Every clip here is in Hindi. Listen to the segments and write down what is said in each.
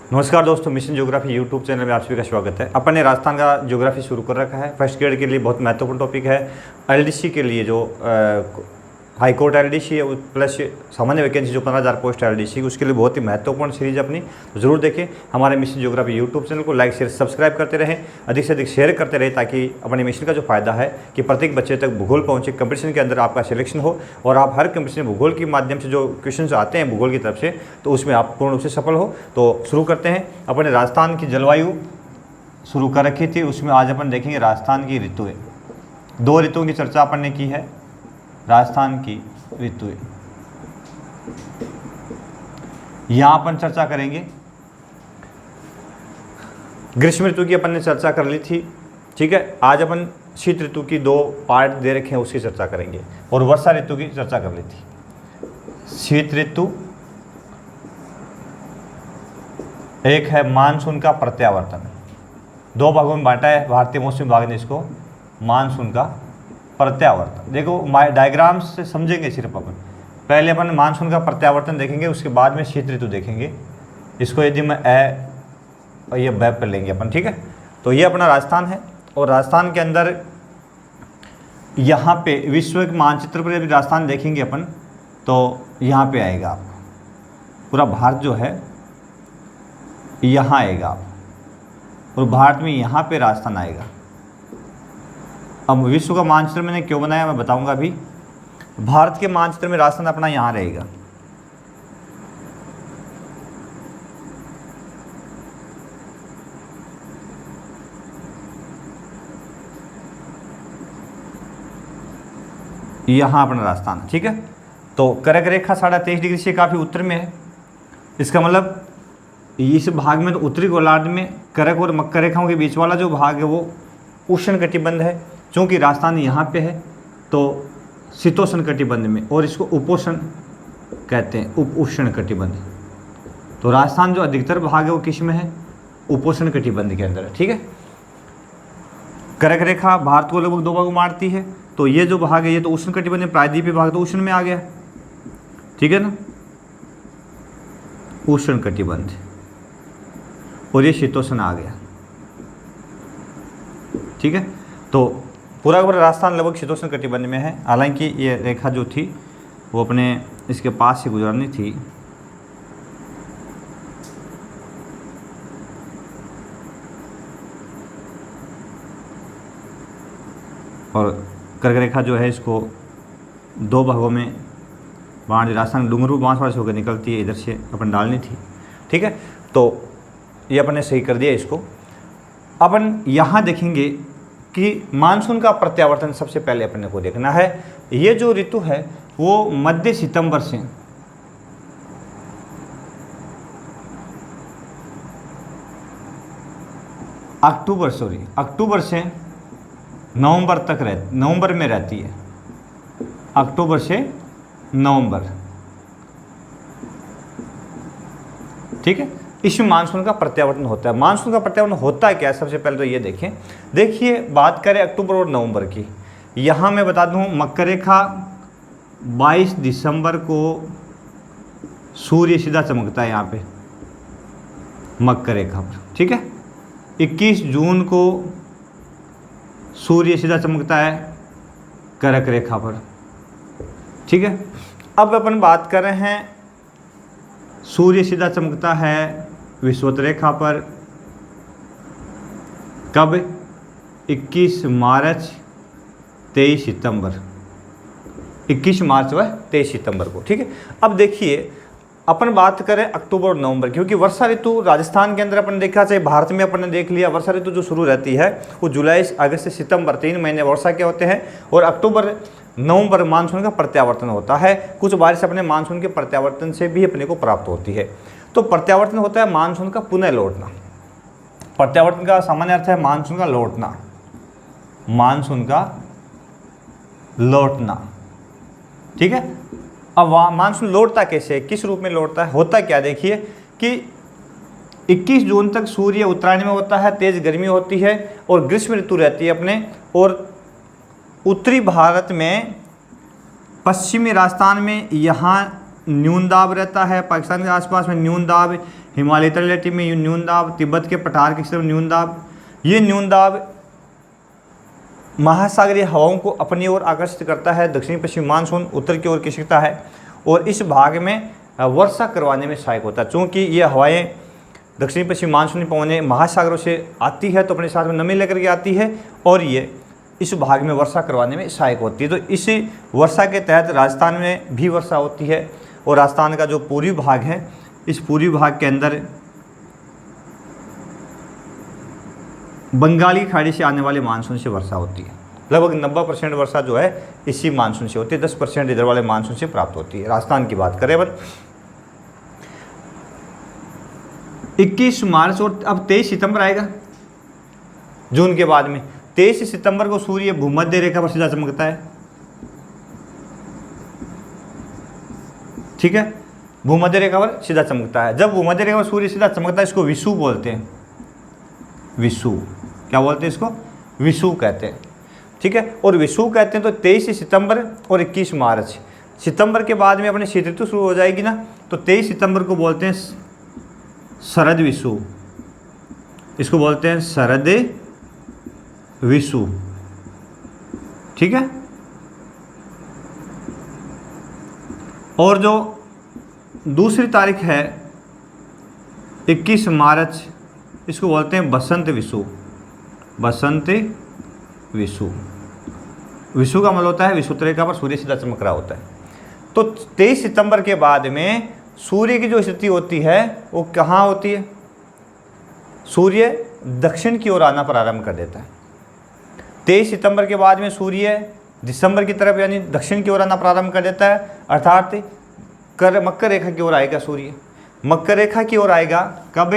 नमस्कार दोस्तों, मिशन ज्योग्राफी यूट्यूब चैनल में आप सभी का स्वागत है। अपन ने राजस्थान का ज्योग्राफी शुरू कर रखा है। फर्स्ट ग्रेड के लिए बहुत महत्वपूर्ण टॉपिक है। एलडीसी के लिए जो हाई कोर्ट एलडीसी है प्लस सामान्य वैकेंसी जो 15,000 पोस्ट एलडीसी, उसके लिए बहुत ही महत्वपूर्ण सीरीज अपनी, तो जरूर देखें। हमारे मिशन ज्योग्राफी यूट्यूब चैनल को लाइक शेयर सब्सक्राइब करते रहें, अधिक से अधिक शेयर करते रहें, ताकि अपने मिशन का जो फायदा है कि प्रत्येक बच्चे तक भूगोल पहुंचे, कंपटीशन के अंदर आपका सिलेक्शन हो और आप हर कंपटीशन भूगोल के माध्यम से जो क्वेश्चन आते हैं भूगोल की तरफ से, तो उसमें आप पूर्ण रूप से सफल हो। तो शुरू करते हैं। अपने राजस्थान की जलवायु शुरू कर रखी थी, उसमें आज अपन देखेंगे राजस्थान की ऋतुएं। 2 ऋतुओं की चर्चा अपन ने की है। राजस्थान की ऋतुएं यहां अपन चर्चा करेंगे। ग्रीष्म ऋतु की अपन ने चर्चा कर ली थी, ठीक है। आज अपन शीत ऋतु की 2 पार्ट दे रखे हैं, उसकी चर्चा करेंगे। और वर्षा ऋतु की चर्चा कर ली थी। शीत ऋतु एक है मानसून का प्रत्यावर्तन, 2 भागों में बांटा है भारतीय मौसम विभाग ने इसको। मानसून का प्रत्यावर्तन देखो, डायग्राम से समझेंगे सिर्फ अपन। पहले अपन मानसून का प्रत्यावर्तन देखेंगे, उसके बाद में शीत ऋतु देखेंगे। इसको यदि मैं और ये बै पर लेंगे अपन, ठीक है। तो ये अपना राजस्थान है, और राजस्थान के अंदर यहाँ पे विश्व के मानचित्र पर यदि राजस्थान देखेंगे अपन, तो यहाँ पे आएगा आप, पूरा भारत जो है यहाँ आएगा आप, और भारत में यहाँ पे राजस्थान आएगा। अब विश्व का मानचित्र मैंने क्यों बनाया मैं बताऊंगा अभी। भारत के मानचित्र में राजस्थान अपना यहाँ रहेगा। यहाँ अपना राजस्थान, ठीक है। तो कर्क रेखा 23.5 डिग्री से काफ़ी उत्तर में है। इसका मतलब इस भाग में तो उत्तरी गोलार्ध में कर्क और मकर रेखाओं के बीच वाला जो भाग है वो उष्ण कटिबंध है। चूँकि राजस्थान यहाँ पे है तो शीतोष्ण कटिबंध में, और इसको उपोष्ण कहते हैं, उप उष्ण कटिबंध। तो राजस्थान जो अधिकतर भाग है वो किस में है? उपोष्ण कटिबंध के अंदर है, ठीक है। कर्क रेखा भारत को लगभग 2 भागों में बांटती है। तो ये जो भाग है ये तो उष्ण कटिबंध में, प्रायद्वीपीय भाग तो उष्ण में आ गया, ठीक है ना, उष्ण कटिबंध, और ये शीतोष्ण आ गया, ठीक है। तो पूरा राजस्थान लगभग शीतोष्ण कटिबंध में है। हालांकि ये रेखा जो थी वो अपने इसके पास से गुजरनी थी, और कर्क रेखा जो है इसको 2 भागों में बांट, राजस्थान डूंगरपुर बांसवाड़ा से होकर निकलती है, इधर से अपन डालनी थी, ठीक है। तो ये अपन ने सही कर दिया इसको। अपन यहाँ देखेंगे कि मानसून का प्रत्यावर्तन सबसे पहले अपने को देखना है। ये जो ऋतु है वो मध्य सितंबर से अक्टूबर से नवंबर तक नवंबर में रहती है। अक्टूबर से नवंबर, ठीक है। इसमें मानसून का प्रत्यावर्तन होता है। मानसून का प्रत्यावर्तन होता है क्या? सबसे पहले तो ये देखें। देखिए, बात करें अक्टूबर और नवंबर की, यहाँ मैं बता दूँ मकर रेखा 22 दिसंबर को सूर्य सीधा चमकता है यहाँ पे मकर रेखा पर, ठीक है। 21 जून को सूर्य सीधा चमकता है कर्क रेखा पर, ठीक है। अब अपन बात कर रहे हैं, सूर्य सीधा चमकता है विषुवत रेखा पर कब? 21 मार्च 23 सितंबर, 21 मार्च व 23 सितंबर को, ठीक है। अब देखिए, अपन बात करें अक्टूबर और नवंबर, क्योंकि वर्षा ऋतु राजस्थान के अंदर अपन देखा, चाहे भारत में अपन ने देख लिया, वर्षा ऋतु जो शुरू रहती है वो जुलाई अगस्त से सितंबर 3 महीने वर्षा के होते हैं, और अक्टूबर नवंबर मानसून का प्रत्यावर्तन होता है। कुछ बारिश अपने मानसून के प्रत्यावर्तन से भी अपने को प्राप्त होती है। तो प्रत्यावर्तन होता है मानसून का पुनः लौटना। प्रत्यावर्तन का सामान्य अर्थ है मानसून का लौटना, मानसून का लौटना, ठीक है। अब मानसून लौटता कैसे, किस रूप में लौटता है, होता क्या? देखिए कि 21 जून तक सूर्य उत्तरायण में होता है, तेज गर्मी होती है, और ग्रीष्म ऋतु रहती है अपने, और उत्तरी भारत में पश्चिमी राजस्थान में यहाँ न्यून दाब रहता है, पाकिस्तान के आसपास में न्यून दाब हिमालय तटीय इलाके में न्यून दाब, तिब्बत के पठार के क्षेत्र में न्यून दाब। ये न्यून दाब महासागरीय हवाओं को अपनी ओर आकर्षित करता है। दक्षिणी पश्चिमी मानसून उत्तर की ओर खिसकता है और इस भाग में वर्षा करवाने में सहायक होता है। चूँकि ये हवाएं दक्षिणी पश्चिमी मानसूनी पवनें महासागरों से आती है तो अपने साथ में नमी लेकर के आती है और ये इस भाग में वर्षा करवाने में सहायक होती है। तो इसी वर्षा के तहत राजस्थान में भी वर्षा होती है और राजस्थान का जो पूर्वी भाग है, इस पूर्वी भाग के अंदर बंगाली खाड़ी से आने वाले मानसून से वर्षा होती है। लगभग 90% वर्षा जो है इसी मानसून से होती है, 10% इधर वाले मानसून से प्राप्त होती है। राजस्थान की बात करें बस 21 मार्च और अब 23 सितंबर आएगा जून के बाद में। 23 सितंबर को सूर्य भूमध्य रेखा पर सीधा चमकता है, ठीक है, भूमध्य रेखा पर सीधा चमकता है। जब भूमध्य रेखा पर सूर्य सीधा चमकता है इसको विषुव बोलते हैं। विषुव क्या बोलते हैं? इसको विषुव कहते हैं, ठीक है। और विषुव कहते हैं तो 23 सितंबर और 21 मार्च, सितंबर के बाद में अपने शीत ऋतु शुरू हो जाएगी ना, तो 23 सितंबर को बोलते हैं शरद विषुव, इसको बोलते हैं शरद विषुव, ठीक है। और जो दूसरी तारीख है 21 मार्च, इसको बोलते हैं बसंत विषुव। बसंत विषुव, विषुव का मतलब होता है विषुवत रेखा पर सूर्य सीधा चमक रहा होता है। तो 23 सितंबर के बाद में सूर्य की जो स्थिति होती है वो कहाँ होती है? सूर्य दक्षिण की ओर आना प्रारंभ कर देता है। 23 सितंबर के बाद में सूर्य दिसंबर की तरफ यानी दक्षिण की ओर आना प्रारंभ कर देता है, अर्थात मकर रेखा की ओर आएगा सूर्य। मकर रेखा की ओर आएगा कब?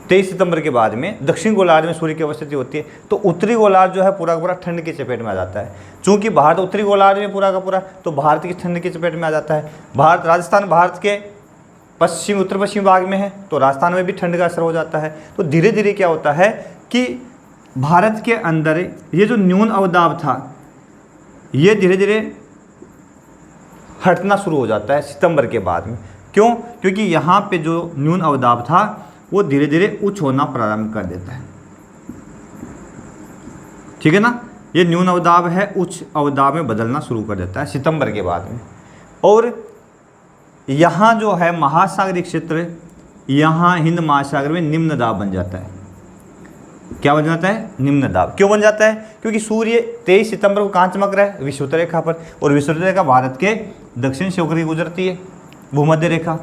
23 सितंबर के बाद में दक्षिण गोलार्ध में सूर्य की अवस्थिति होती है। तो उत्तरी गोलार्ध जो है पूरा का पूरा ठंड की चपेट में आ जाता है। चूंकि भारत उत्तरी गोलार्ध में पूरा का पूरा, तो भारत की ठंड की चपेट में आ जाता है। राजस्थान भारत के पश्चिम उत्तर पश्चिम भाग में है तो राजस्थान में भी ठंड का असर हो जाता है। तो धीरे धीरे क्या होता है कि भारत के अंदर ये जो न्यून अवदाब था ये धीरे धीरे हटना शुरू हो जाता है सितंबर के बाद में। क्यों? क्योंकि यहाँ पे जो न्यून अवदाब था वो धीरे धीरे उच्च होना प्रारंभ कर देता है, ठीक है ना। ये न्यून अवदाब है उच्च अवदाब में बदलना शुरू कर देता है सितंबर के बाद में। और यहाँ जो है महासागरीय क्षेत्र, यहाँ हिंद महासागर में निम्न दाब बन जाता है। क्या बन जाता है? निम्न दाब। क्यों बन जाता है? क्योंकि सूर्य 23 सितंबर को कहाँ चमक रहा है? विषुवत रेखा पर, और विषुवत रेखा भारत के दक्षिण से होकर गुजरती है, भूमध्य रेखा।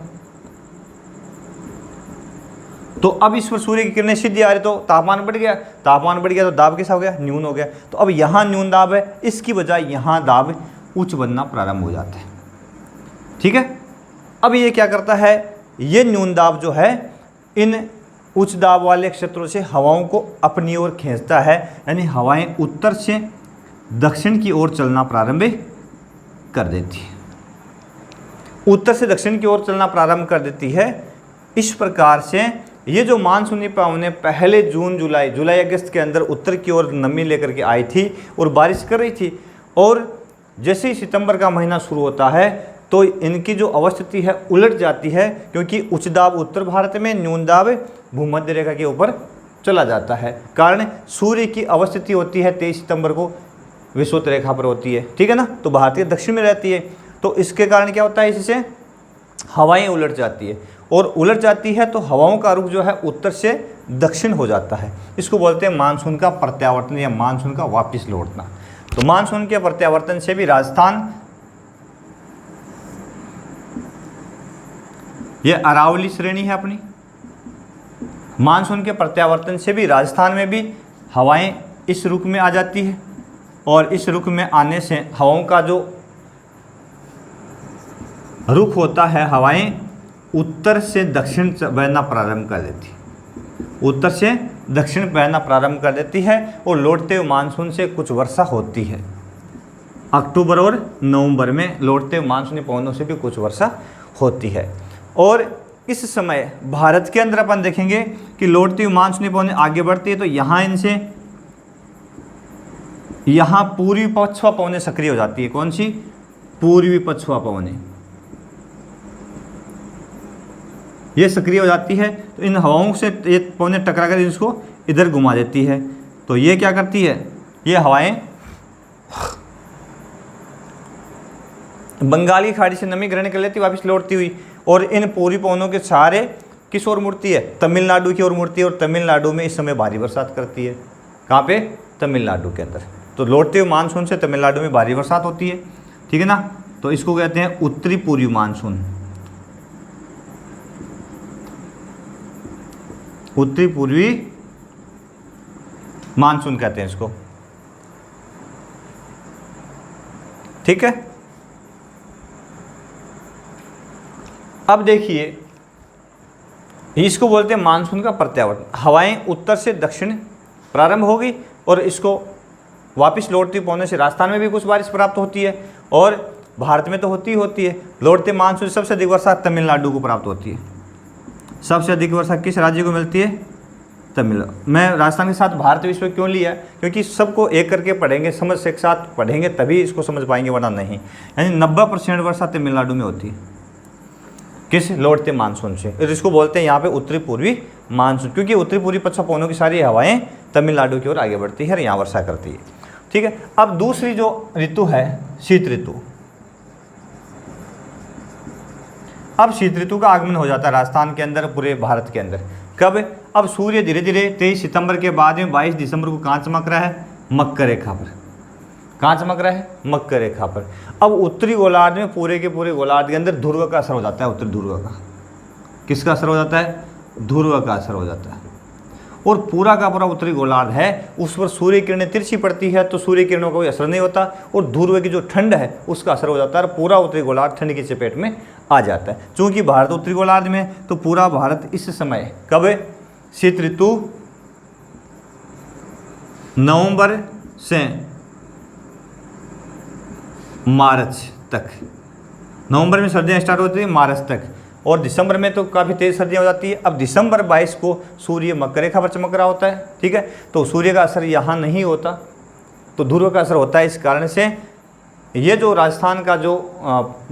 तो अब इस पर सूर्य की किरणें सीधी आ रही तो तापमान बढ़ गया, तापमान बढ़ गया तो दाब कैसा हो गया? न्यून हो गया। तो अब यहाँ न्यून दाब है, इसकी बजाय यहाँ दाब उच्च बनना प्रारंभ हो जाता है, ठीक है। अब ये क्या करता है? ये न्यून दाब जो है इन उच्च दाब वाले क्षेत्रों से हवाओं को अपनी ओर खींचता है, यानी हवाएं उत्तर से दक्षिण की ओर चलना प्रारंभ कर देती है, उत्तर से दक्षिण की ओर चलना प्रारंभ कर देती है। इस प्रकार से ये जो मानसूनी पवनें पहले जून जुलाई अगस्त के अंदर उत्तर की ओर नमी लेकर के आई थी और बारिश कर रही थी, और जैसे ही सितंबर का महीना शुरू होता है तो इनकी जो अवस्थिति है उलट जाती है, क्योंकि उच्च दाब उत्तर भारत में, न्यून दाब भूमध्य रेखा के ऊपर चला जाता है। कारण सूर्य की अवस्थिति होती है 23 सितंबर को विषुवत रेखा पर होती है, ठीक है ना। तो भारत के दक्षिण में रहती है, तो इसके कारण क्या होता है? इससे हवाएं उलट जाती है, और उलट जाती है तो हवाओं का रुख जो है उत्तर से दक्षिण हो जाता है। इसको बोलते हैं मानसून का प्रत्यावर्तन या मानसून का वापस लौटना। तो मानसून के प्रत्यावर्तन से भी राजस्थान, ये अरावली श्रेणी है अपनी, मानसून के प्रत्यावर्तन से भी राजस्थान में भी हवाएं इस रुख में आ जाती है, और इस रुख में आने से हवाओं का जो रुख होता है, हवाएं उत्तर से दक्षिण बहना प्रारंभ कर देती है, उत्तर से दक्षिण बहना प्रारंभ कर देती है, और लौटते हुए मानसून से कुछ वर्षा होती है। अक्टूबर और नवंबर में लौटते हुए मानसूनी पवनों से भी कुछ वर्षा होती है। और इस समय भारत के अंदर अपन देखेंगे कि लौटती हुई मानसूनी पवनें आगे बढ़ती है, तो यहाँ इनसे यहाँ पूर्वी पछुआ पवनें सक्रिय हो जाती है। कौन सी? पूर्वी पछुआ पवनें, ये सक्रिय हो जाती है तो इन हवाओं से ये पवनें टकरा कर इसको इधर घुमा देती है। तो ये क्या करती है, ये हवाएं बंगाली खाड़ी से नमी ग्रहण कर लेती, वापस लौटती हुई, और इन पूर्वी पवनों के सहारे किस ओर मुड़ती है, तमिलनाडु की ओर मुड़ती है, और तमिलनाडु में इस समय भारी बरसात करती है। कहाँ पे, तमिलनाडु के अंदर। तो लौटते हुए मानसून से तमिलनाडु में भारी बरसात होती है, ठीक है ना। तो इसको कहते हैं उत्तरी पूर्वी मानसून, उत्तरी पूर्वी मानसून कहते हैं इसको, ठीक है। अब देखिए इसको बोलते हैं मानसून का प्रत्यावर्तन। हवाएं उत्तर से दक्षिण प्रारंभ होगी और इसको वापस लौटती पहुंचने से राजस्थान में भी कुछ बारिश प्राप्त होती है, और भारत में तो होती ही होती है। लौटते मानसून से सबसे अधिक वर्षा तमिलनाडु को प्राप्त होती है। सबसे अधिक वर्षा किस राज्य को मिलती है, तमिलनाडु। मैं राजस्थान के साथ भारत विश्व क्यों लिया, क्योंकि सबको एक करके पढ़ेंगे, समझ से एक साथ पढ़ेंगे तभी इसको समझ पाएंगे, वरना नहीं। यानी 90% वर्षा तमिलनाडु में होती है, किस, लौटते मानसून से। और इसको बोलते हैं यहाँ पे उत्तरी पूर्वी मानसून, क्योंकि उत्तरी पूर्वी पश्चिम पवनों की सारी हवाएं तमिलनाडु की ओर आगे बढ़ती है और यहाँ वर्षा करती है, ठीक है। अब दूसरी जो ऋतु है शीत ऋतु। अब शीत ऋतु का आगमन हो जाता है राजस्थान के अंदर, पूरे भारत के अंदर। कब, अब सूर्य धीरे धीरे 23 सितंबर के बाद में 22 दिसंबर को कहाँ चमक रहा है, मकर रेखा पर। कहाँ चमक रहा है, मकर रेखा पर। अब उत्तरी गोलार्ध में पूरे के पूरे गोलार्ध के अंदर ध्रुव का असर हो जाता है, उत्तरी ध्रुव का। किसका असर हो जाता है, ध्रुव का असर हो जाता है। और पूरा का पूरा उत्तरी गोलार्ध है उस पर सूर्य किरणें तिरछी पड़ती है, तो सूर्य किरणों का कोई असर नहीं होता, और ध्रुव की जो ठंड है उसका असर हो जाता है, और पूरा उत्तरी गोलार्ध ठंड की चपेट में आ जाता है। चूँकि भारत उत्तरी गोलार्ध में, तो पूरा भारत इस समय कब है, शीत ऋतु नवंबर से मार्च तक, नवंबर में सर्दियाँ स्टार्ट होती है, मार्च तक, और दिसंबर में तो काफ़ी तेज़ सर्दियाँ हो जाती है। अब दिसंबर 22 को सूर्य मकर रेखा पर चमक रहा होता है, ठीक है। तो सूर्य का असर यहाँ नहीं होता, तो ध्रुव का असर होता है। इस कारण से ये जो राजस्थान का जो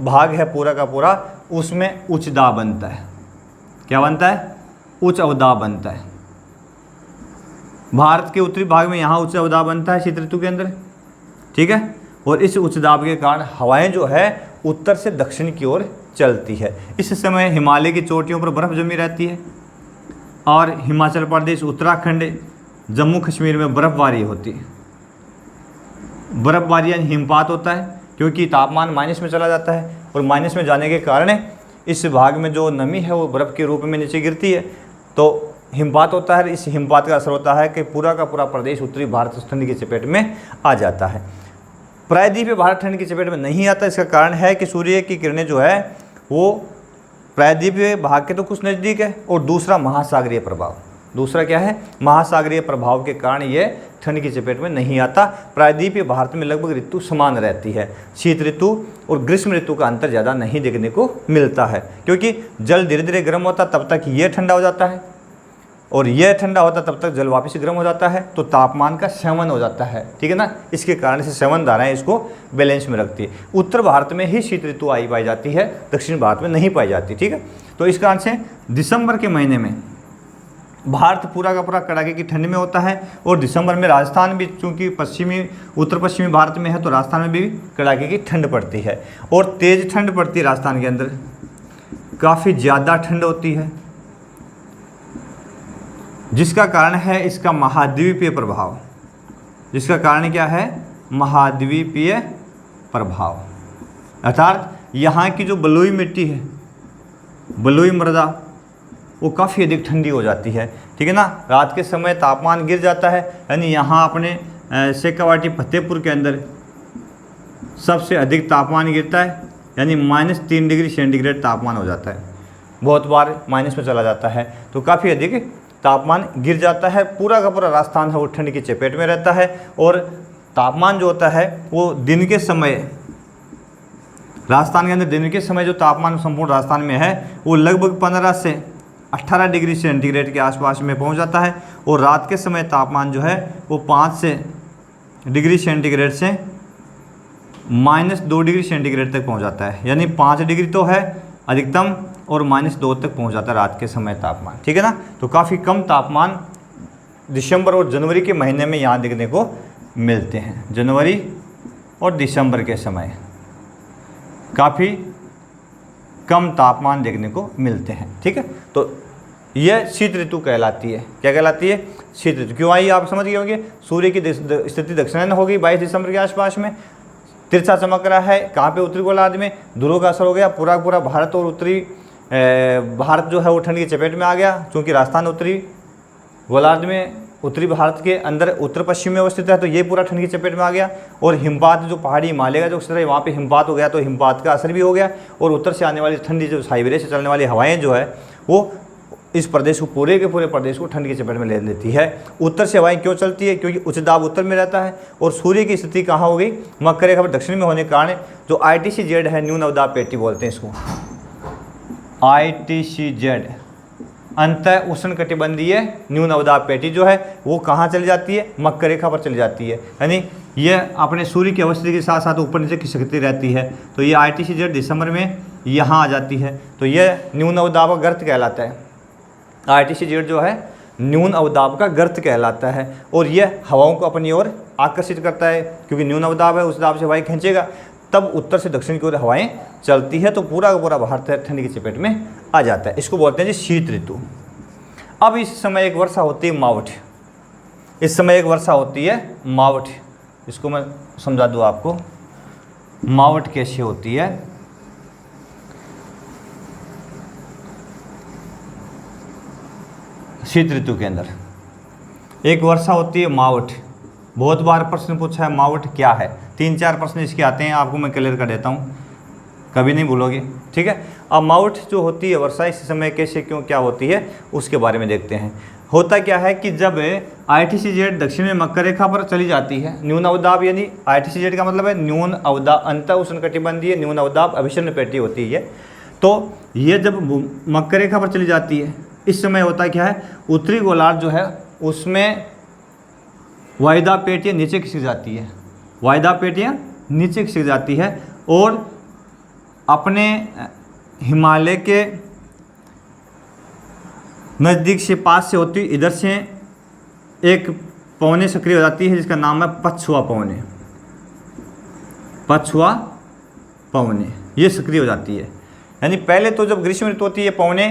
भाग है पूरा का पूरा, उसमें उच्च दाब बनता है। क्या बनता है, उच्च अवदाब बनता है। भारत के उत्तरी भाग में यहाँ उच्च अवदाब बनता है शीत ऋतु के अंदर, ठीक है। और इस उच्च दाब के कारण हवाएं जो है उत्तर से दक्षिण की ओर चलती है। इस समय हिमालय की चोटियों पर बर्फ़ जमी रहती है, और हिमाचल प्रदेश, उत्तराखंड, जम्मू कश्मीर में बर्फ़बारी होती है। बर्फ़बारी यानी हिमपात होता है, क्योंकि तापमान माइनस में चला जाता है, और माइनस में जाने के कारण इस भाग में जो नमी है वो बर्फ़ के रूप में नीचे गिरती है, तो हिमपात होता है। इस हिमपात का असर होता है कि पूरा का पूरा प्रदेश उत्तरी भारत ठंड की चपेट में आ जाता है। प्रायद्वीपीय भारत ठंड की चपेट में नहीं आता। इसका कारण है कि सूर्य की किरणें जो है वो प्रायद्वीपीय भाग के तो कुछ नज़दीक है, और दूसरा महासागरीय प्रभाव, दूसरा क्या है, महासागरीय प्रभाव के कारण ये ठंड की चपेट में नहीं आता। प्रायद्वीपीय भारत में लगभग ऋतु समान रहती है। शीत ऋतु और ग्रीष्म ऋतु का अंतर ज़्यादा नहीं देखने को मिलता है, क्योंकि जल धीरे धीरे गर्म होता तब तक ये ठंडा हो जाता है, और यह ठंडा होता तब तक जल वापस गर्म हो जाता है, तो तापमान का सेवन हो जाता है, ठीक है ना। इसके कारण से सेवन धाराएं इसको बैलेंस में रखती है। उत्तर भारत में ही शीत ऋतु आई पाई जाती है, दक्षिण भारत में नहीं पाई जाती, ठीक है। तो इस कारण से दिसंबर के महीने में भारत पूरा का पूरा कड़ाके की ठंड में होता है, और दिसंबर में राजस्थान भी, चूँकि पश्चिमी उत्तर पश्चिमी भारत में है, तो राजस्थान में भी कड़ाके की ठंड पड़ती है, और तेज़ ठंड पड़ती है राजस्थान के अंदर, काफ़ी ज़्यादा ठंड होती है, जिसका कारण है इसका महाद्वीपीय प्रभाव। जिसका कारण क्या है, महाद्वीपीय प्रभाव, अर्थात यहाँ की जो बलुई मिट्टी है, बलुई मृदा, वो काफ़ी अधिक ठंडी हो जाती है, ठीक है ना। रात के समय तापमान गिर जाता है, यानी यहाँ अपने शेखावाटी फतेहपुर के अंदर सबसे अधिक तापमान गिरता है, यानी -3 डिग्री सेंटीग्रेड तापमान हो जाता है। बहुत बार माइनस में चला जाता है, तो काफ़ी अधिक तापमान गिर जाता है। पूरा का पूरा राजस्थान है वो ठंड की चपेट में रहता है, और तापमान जो होता है वो दिन के समय, राजस्थान के अंदर दिन के समय जो तापमान संपूर्ण राजस्थान में है वो लगभग 15 से 18 डिग्री सेंटीग्रेड के आसपास में पहुंच जाता है, और रात के समय तापमान जो है वो 5 से डिग्री सेंटीग्रेड से -2 डिग्री सेंटीग्रेड तक पहुंच जाता है, यानी 5 डिग्री तो है अधिकतम और -2 तक पहुंच जाता है रात के समय तापमान, ठीक है ना। तो काफ़ी कम तापमान दिसंबर और जनवरी के महीने में यहाँ देखने को मिलते हैं। जनवरी और दिसंबर के समय काफ़ी कम तापमान देखने को मिलते हैं, ठीक है। तो यह शीत ऋतु कहलाती है। क्या कहलाती है? शीत ऋतु। क्यों आई आप समझ गए होंगे। सूर्य की स्थिति दक्षिणायन हो गई 22 दिसंबर के आसपास में, तिरछा चमक रहा है। कहाँ पे? उत्तरी गोलार्ध में। ध्रुवों का असर हो गया, पूरा पूरा भारत और उत्तरी भारत जो है वो ठंड की चपेट में आ गया, क्योंकि राजस्थान उत्तरी गोलार्ध में, उत्तरी भारत के अंदर उत्तर पश्चिम में अवस्थित है, तो ये पूरा ठंड की चपेट में आ गया। और हिमपात जो पहाड़ी हिमालय का जो क्षेत्र है वहाँ पे हिमपात हो गया, तो हिमपात का असर भी हो गया। और उत्तर से आने वाली ठंडी जो साइबेरिया से चलने वाली हवाएं जो है वो इस प्रदेश को, पूरे के पूरे प्रदेश को ठंड की चपेट में ले लेती है। उत्तर से हवाएं क्यों चलती है? क्योंकि उच्च दाब उत्तर में रहता है और सूर्य की स्थिति कहाँ हो गई? मकर रेखा पर दक्षिण में होने के कारण जो ITCZ है, न्यून अवदाब पेटी बोलते हैं इसको, ITCZ अंत उष्णकटिबंधीय न्यून अवदाब पेटी जो है वो कहाँ चली जाती है? मकर रेखा पर चली जाती है। यानी ये अपने सूर्य की अवस्थिति के साथ साथ ऊपर नीचे खिसकती रहती है। तो ये ITCZ दिसंबर में यहाँ आ जाती है, तो ये न्यून अवदाब का गर्त कहलाता है। ITCZ जो है न्यून अवदाब का गर्त कहलाता है और यह हवाओं को अपनी ओर आकर्षित करता है, क्योंकि न्यून अवदाब है, उस दाब से हवाएं खींचेगा, तब उत्तर से दक्षिण की ओर हवाएं चलती है, तो पूरा का पूरा भारत ठंडी की चपेट में आ जाता है। इसको बोलते हैं जी शीत ऋतु। अब इस समय एक वर्षा होती है मावठ। इस समय एक वर्षा होती है मावठ। इसको मैं समझा दूँ आपको, मावठ कैसे होती है। शीत ऋतु के अंदर एक वर्षा होती है मावठ। बहुत बार प्रश्न पूछा है मावठ क्या है, 3-4 प्रश्न इसके आते हैं, आपको मैं क्लियर कर देता हूँ, कभी नहीं भूलोगे, ठीक है। अब मावठ जो होती है वर्षा, इस समय कैसे क्यों क्या होती है उसके बारे में देखते हैं। होता क्या है कि जब ITCZ दक्षिण में मकर रेखा पर चली जाती है, न्यून अवदाब, यानी ITCZ का मतलब है न्यून अवदाब, अंत उष्णकटिबंधीय न्यून अवदाब अभिसरण पेटी होती है। तो ये जब मकर रेखा पर चली जाती है, इस समय होता क्या है, उत्तरी गोलार्ध जो है उसमें वायुदाब पेटियाँ नीचे खिसक जाती है, वायुदाब पेटियाँ नीचे खिसक जाती है और अपने हिमालय के नज़दीक से, पास से होती इधर से एक पवने सक्रिय हो जाती है जिसका नाम है पछुआ पवने। पछुआ पवने ये सक्रिय हो जाती है। यानी पहले तो जब ग्रीष्म ऋतु होती है, पवने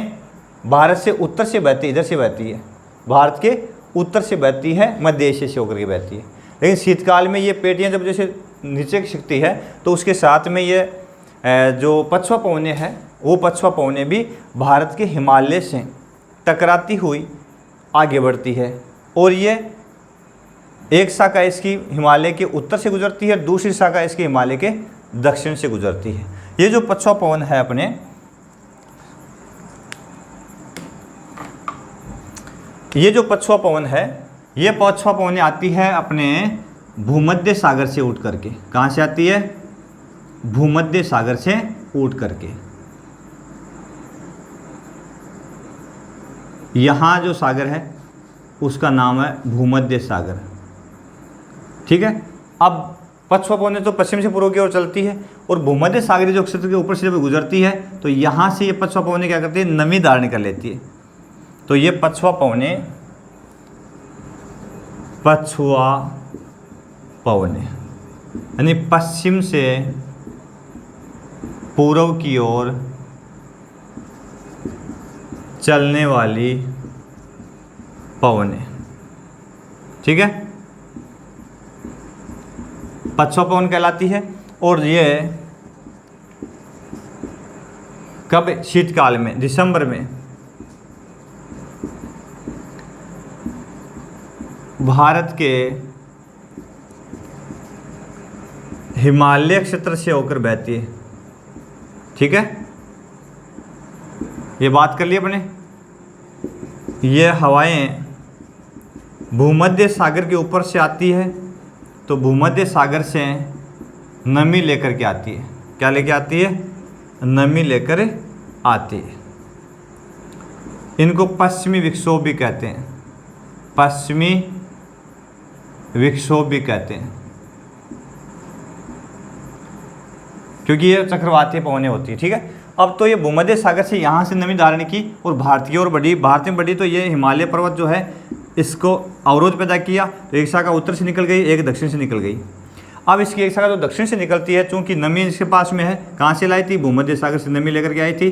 भारत से उत्तर से बहती है, इधर से बहती है, भारत के उत्तर से बहती है, मध्य एशिया से होकर के बहती है। लेकिन शीतकाल में ये पेटियाँ जब जैसे नीचे खिसकती है तो उसके साथ में ये जो पछुआ पवने हैं, वो पछुआ पवने भी भारत के हिमालय से टकराती हुई आगे बढ़ती है और ये एक शाखा इसकी हिमालय के उत्तर से गुजरती है, दूसरी शाखा इसके हिमालय के दक्षिण से गुजरती है। ये जो पछुआ पवन है अपने, ये जो पछुआ पवन है, ये पछुआ पवनें आती है अपने भूमध्य सागर से उठ करके। कहाँ से आती है? भूमध्य सागर से उठ करके। यहाँ जो सागर है उसका नाम है भूमध्य सागर, ठीक है। अब पछुआ पवनें तो पश्चिम से पूर्व की ओर चलती है और भूमध्य सागरीय जो क्षेत्र के ऊपर से जब गुजरती है तो यहाँ से ये पछुआ पवनें क्या करती है? नमी धारण कर लेती है। तो ये पछुआ पवनें, पछुआ पवनें यानी पश्चिम से पूर्व की ओर चलने वाली पवनें, ठीक है, पछुआ पवन कहलाती है। और ये कब? शीतकाल में, दिसंबर में भारत के हिमालय क्षेत्र से होकर बहती है, ठीक है। ये बात कर ली अपने। ये हवाएं भूमध्य सागर के ऊपर से आती है तो भूमध्य सागर से नमी लेकर के आती है। क्या लेके आती है? नमी लेकर आती है। इनको पश्चिमी विक्षोभ भी कहते हैं, पश्चिमी विक्षोभ भी कहते हैं। क्योंकि ये चक्रवातीय पवनें होती है, ठीक है। अब तो ये भूमध्य सागर से यहाँ से नमी धारण की और भारत की ओर बढ़ी, भारत में बढ़ी तो ये हिमालय पर्वत जो है इसको अवरोध पैदा किया, तो एक शाखा उत्तर से निकल गई, एक दक्षिण से निकल गई। अब इसकी एक शाखा जो दक्षिण से निकलती है, चूंकि नमी इसके पास में है, कहाँ से लाई थी, भूमध्य सागर से नमी लेकर के आई थी,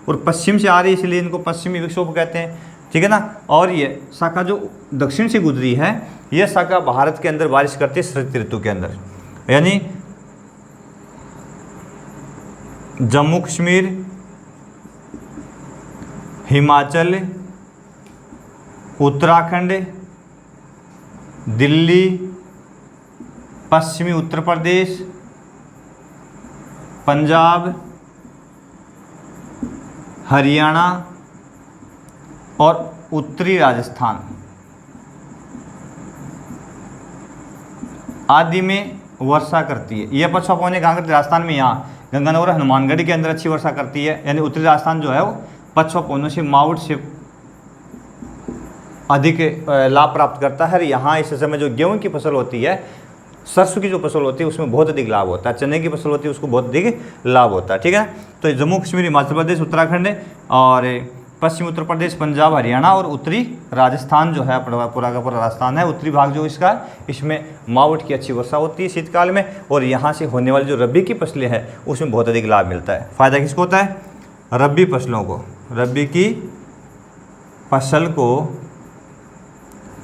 और पश्चिम से आ रही है, इसलिए इनको पश्चिमी विक्षोभ कहते हैं, ठीक है ना। और ये शाखा जो दक्षिण से गुजरी है, यह शाखा भारत के अंदर बारिश करती है शरद ऋतु के अंदर, यानी जम्मू कश्मीर, हिमाचल, उत्तराखंड, दिल्ली, पश्चिमी उत्तर प्रदेश, पंजाब, हरियाणा और उत्तरी राजस्थान आदि में वर्षा करती है। यह पछुआ पवनें कहाँ करती है, राजस्थान में, यहाँ गंगानगर हनुमानगढ़ के अंदर अच्छी वर्षा करती है, यानी उत्तरी राजस्थान जो है वो पछुआ पवनों से मावट से अधिक लाभ प्राप्त करता है। यहाँ इस समय जो गेहूं की फसल होती है, सरसों की जो फसल होती है उसमें बहुत अधिक लाभ होता है, चने की फसल होती है उसको बहुत अधिक लाभ होता है, ठीक है। तो जम्मू कश्मीर, हिमाचल प्रदेश, उत्तराखंड और पश्चिमी उत्तर प्रदेश, पंजाब, हरियाणा और उत्तरी राजस्थान जो है, पूरा का पूरा राजस्थान है, उत्तरी भाग जो इसका, इसमें मावट की अच्छी वर्षा होती है शीतकाल में, और यहाँ से होने वाली जो रबी की फसलें हैं उसमें बहुत अधिक लाभ मिलता है। फायदा किसको होता है, रबी फसलों को, रबी की फसल को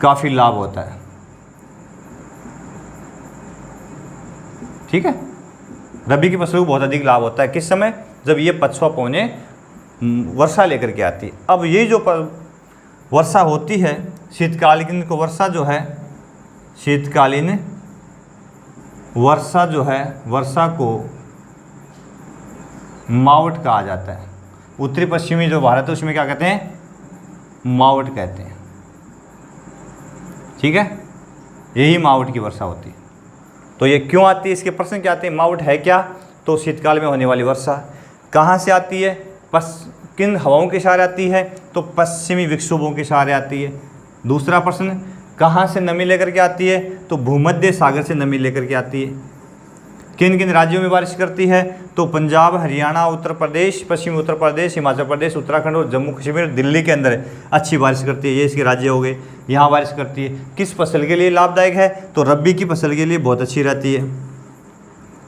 काफ़ी लाभ होता है, ठीक है। रबी की फसलों को बहुत अधिक लाभ होता है, किस समय, जब ये पछुआ पवनें वर्षा लेकर के आती है। अब ये जो वर्षा होती है शीतकालीन को, वर्षा जो है, शीतकालीन वर्षा जो है, वर्षा को मावट कहा जाता है। उत्तरी पश्चिमी जो भारत है उसमें क्या कहते हैं, मावट कहते हैं, ठीक है। यही मावट की वर्षा होती है। तो ये क्यों आती है, इसके प्रश्न क्या आते हैं, मावट है क्या, तो शीतकाल में होने वाली वर्षा कहाँ से आती है, किन हवाओं के सहारे आती है, तो पश्चिमी विक्षोभों के सहारे आती है। दूसरा प्रश्न, कहाँ से नमी लेकर के आती है, तो भूमध्य सागर से नमी लेकर के आती है। किन किन राज्यों में बारिश करती है, तो पंजाब, हरियाणा, उत्तर प्रदेश, पश्चिमी उत्तर प्रदेश, हिमाचल प्रदेश, उत्तराखंड और जम्मू कश्मीर, दिल्ली के अंदर अच्छी बारिश करती है, ये इसके राज्य हो गए, यहाँ बारिश करती है। किस फसल के लिए लाभदायक है, तो रबी की फसल के लिए बहुत अच्छी रहती है।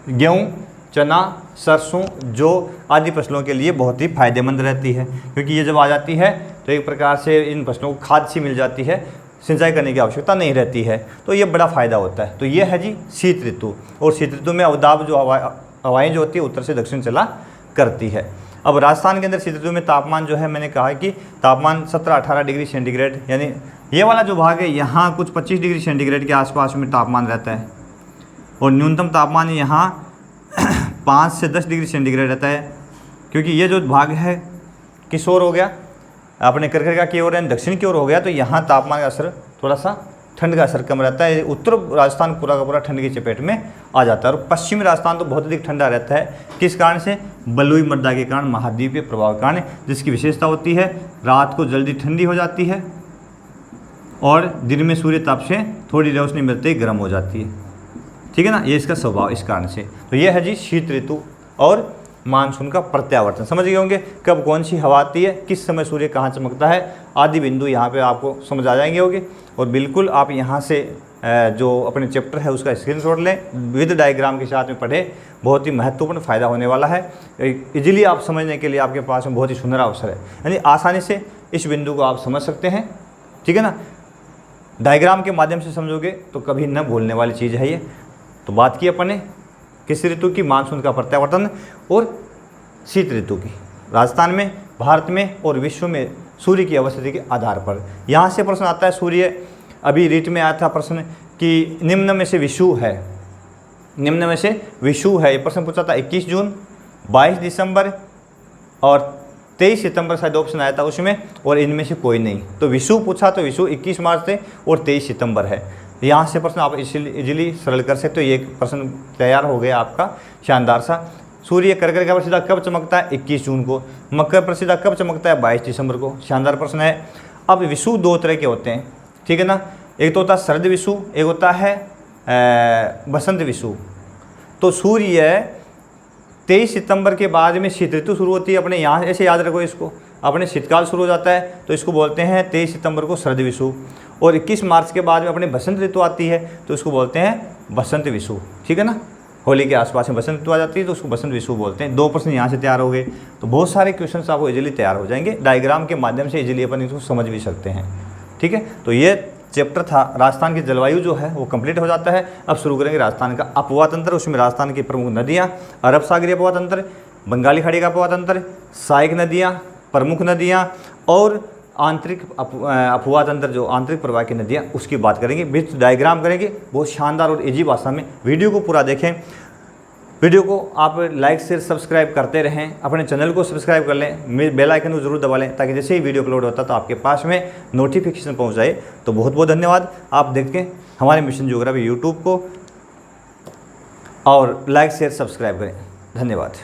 गेहूँ, चना, सरसों, जौ आदि फसलों के लिए बहुत ही फायदेमंद रहती है, क्योंकि ये जब आ जाती है तो एक प्रकार से इन फसलों को खाद सी मिल जाती है, सिंचाई करने की आवश्यकता नहीं रहती है, तो ये बड़ा फ़ायदा होता है। तो ये है जी शीत ऋतु, और शीत ऋतु में अवदाब जो हवाएँ जो होती है उत्तर से दक्षिण चला करती है। अब राजस्थान के अंदर शीत ऋतु में तापमान जो है, मैंने कहा कि तापमान 17-18 डिग्री सेंटीग्रेड, यानी ये वाला जो भाग है यहाँ कुछ 25 डिग्री सेंटीग्रेड के आसपास में तापमान रहता है, और न्यूनतम तापमान यहाँ 5 से 10 डिग्री सेंटीग्रेड रहता है, क्योंकि ये जो भाग है किस ओर हो गया, अपने कर्कटका की ओर, दक्षिण की ओर हो गया, तो यहाँ तापमान का असर थोड़ा सा, ठंड का असर कम रहता है। उत्तर राजस्थान पूरा का पूरा ठंड की चपेट में आ जाता है, और पश्चिमी राजस्थान तो बहुत अधिक ठंडा रहता है। किस कारण से, बलुई मृदा के कारण, महाद्वीपीय प्रभाव के कारण, जिसकी विशेषता होती है रात को जल्दी ठंडी हो जाती है और दिन में सूर्य ताप से थोड़ी रोशनी मिलते ही गर्म हो जाती है, ठीक है ना, ये इसका स्वभाव इस कारण से। तो ये है जी शीत ऋतु और मानसून का प्रत्यावर्तन। समझ गए होंगे कब कौन सी हवा आती है, किस समय सूर्य कहाँ चमकता है, आदि बिंदु यहाँ पे आपको समझ आ जाएंगे होंगे। और बिल्कुल आप यहाँ से जो अपने चैप्टर है उसका स्क्रीनशॉट लें, विद डायग्राम के साथ में पढ़े, बहुत ही महत्वपूर्ण फ़ायदा होने वाला है। इजीली आप समझने के लिए आपके पास में बहुत ही सुंदर अवसर है, यानी आसानी से इस बिंदु को आप समझ सकते हैं, ठीक है ना। डायग्राम के माध्यम से समझोगे तो कभी न भूलने वाली चीज़ है ये। तो बात की अपन ने किस ऋतु की, मानसून का प्रत्यावर्तन और शीत ऋतु की, राजस्थान में, भारत में और विश्व में सूर्य की अवस्थिति के आधार पर। यहाँ से प्रश्न आता है, सूर्य, अभी रीट में आया था प्रश्न कि निम्न में से विषुव है, निम्न में से विषुव है, ये प्रश्न पूछा था 21 जून, 22 दिसंबर और 23 सितंबर शायद ऑप्शन आया था उसमें, और इनमें से कोई नहीं। तो विषुव पूछा तो विषुव 21 मार्च से और 23 सितंबर है। यहाँ से प्रश्न आप इजीली सरल कर सकते हो। ये प्रश्न तैयार हो गया आपका शानदार सा। सूर्य कर्कटक पर सीधा कब चमकता है, 21 जून को। मकर पर सीधा कब चमकता है, 22 दिसंबर को। शानदार प्रश्न है। अब विषुव दो तरह के होते हैं, ठीक है ना। एक तो होता है शरद विषुव, एक होता है बसंत विषुव। तो सूर्य 23 सितंबर के बाद में शीत ऋतु शुरू होती है अपने यहाँ, ऐसे याद रखो इसको, अपने शीतकाल शुरू हो जाता है तो इसको बोलते हैं 23 सितंबर को शरद विषु। और 21 मार्च के बाद में अपने बसंत ऋतु आती है तो इसको बोलते हैं बसंत विषु, ठीक है ना। होली के आसपास में बसंत ऋतु आ जाती है तो उसको बसंत विषु बोलते हैं। 2 प्रश्न यहाँ से तैयार हो गए तो बहुत सारे क्वेश्चंस आपको इजीली तैयार हो जाएंगे, डायग्राम के माध्यम से इजीली अपन इसको समझ भी सकते हैं, ठीक है। तो ये चैप्टर था राजस्थान की जलवायु जो है वो कंप्लीट हो जाता है। अब शुरू करेंगे राजस्थान का अपवा तंत्र, उसमें राजस्थान की प्रमुख नदियाँ, अरब सागरीय अपवा तंत्र, बंगाली खाड़ी का अपवा तंत्र, सहायक नदियाँ, प्रमुख नदियाँ और आंतरिक अपवा तंत्र जो आंतरिक प्रवाह की नदियाँ, उसकी बात करेंगे, विथ डायग्राम करेंगे बहुत शानदार और इजी भाषा में। वीडियो को पूरा देखें, वीडियो को आप लाइक शेयर सब्सक्राइब करते रहें, अपने चैनल को सब्सक्राइब कर लें, बेल आइकन को जरूर दबा लें ताकि जैसे ही वीडियो अपलोड होता है तो आपके पास में नोटिफिकेशन पहुंच जाए। तो बहुत बहुत धन्यवाद। आप देखें हमारे मिशन ज्योग्राफी यूट्यूब को और लाइक शेयर सब्सक्राइब करें। धन्यवाद।